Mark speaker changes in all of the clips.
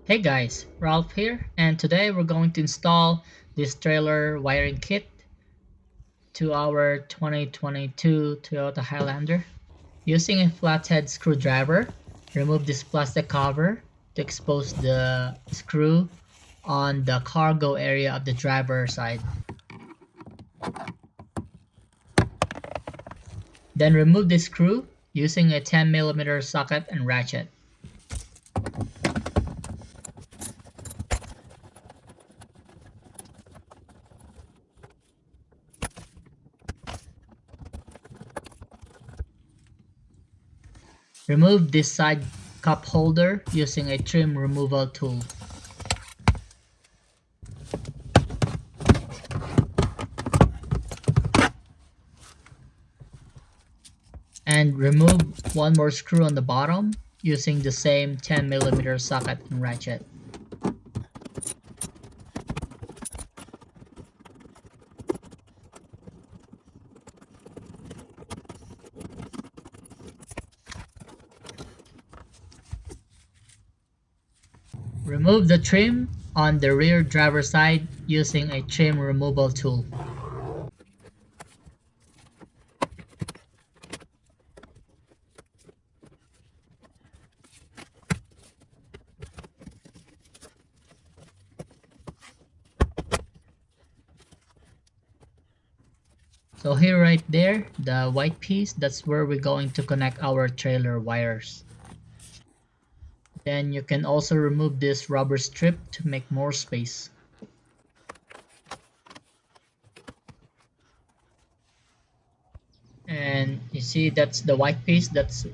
Speaker 1: Hey guys, Ralph here, and today we're going to install this trailer wiring kit to our 2022 Toyota Highlander. Using a flathead screwdriver, remove this plastic cover to expose the screw on the cargo area of the driver's side. Then remove the screw using a 10mm socket and ratchet. Remove this side cup holder using a trim removal tool. And remove one more screw on the bottom using the same 10mm socket and ratchet. Remove the trim on the rear driver's side using a trim removal tool. So here right there, the white piece, that's where we're going to connect our trailer wires. Then you can also remove this rubber strip to make more space. And you see that's the white piece, that's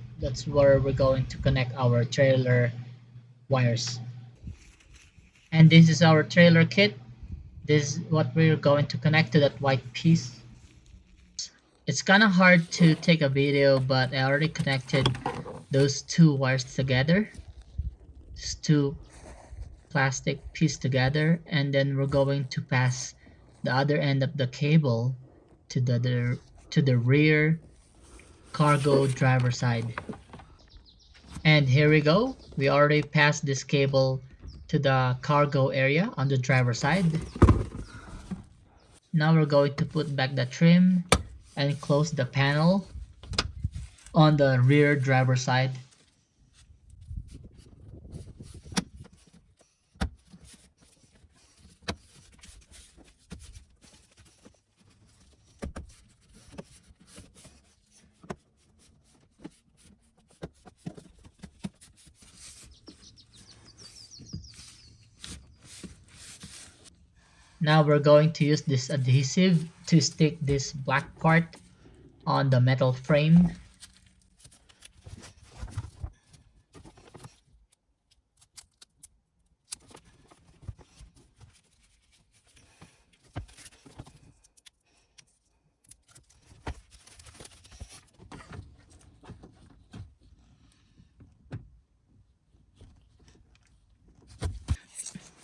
Speaker 1: where we're going to connect our trailer wires. And this is our trailer kit. This is what we're going to connect to that white piece. It's kind of hard to take a video, but I already connected those two wires together. Just two plastic pieces together, and then we're going to pass the other end of the cable to the rear cargo driver side. And here we go. We already passed this cable to the cargo area on the driver side. Now we're going to put back the trim and close the panel on the rear driver side. Now we're going to use this adhesive to stick this black part on the metal frame.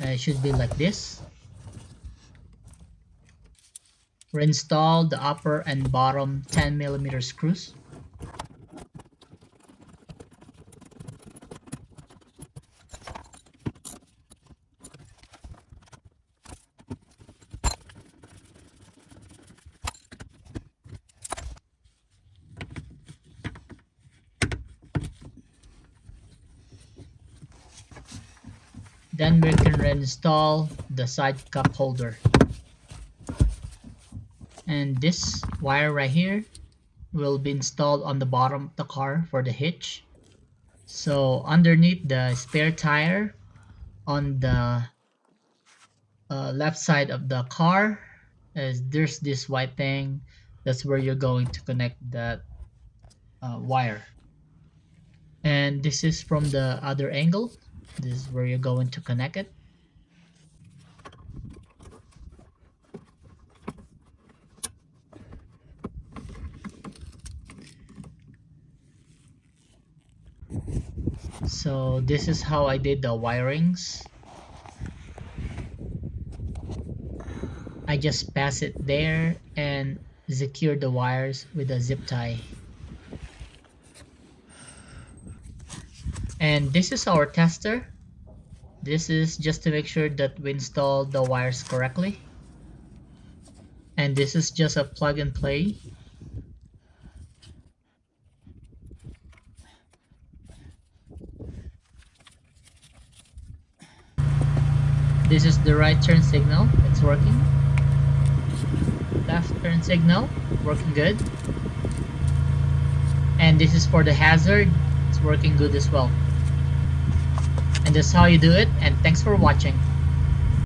Speaker 1: It should be like this. Reinstall the upper and bottom 10mm screws. Then we can reinstall the side cup holder. And this wire right here will be installed on the bottom of the car for the hitch. So underneath the spare tire on the left side of the car, there's this white thing. That's where you're going to connect that wire. And this is from the other angle. This is where you're going to connect it. So this is how I did the wirings. I just pass it there and secure the wires with a zip tie. And this is our tester. This is just to make sure that we install the wires correctly. And this is just a plug and play. This is the right turn signal, it's working. Left turn signal, working good. And this is for the hazard, it's working good as well. And that's how you do it, and thanks for watching.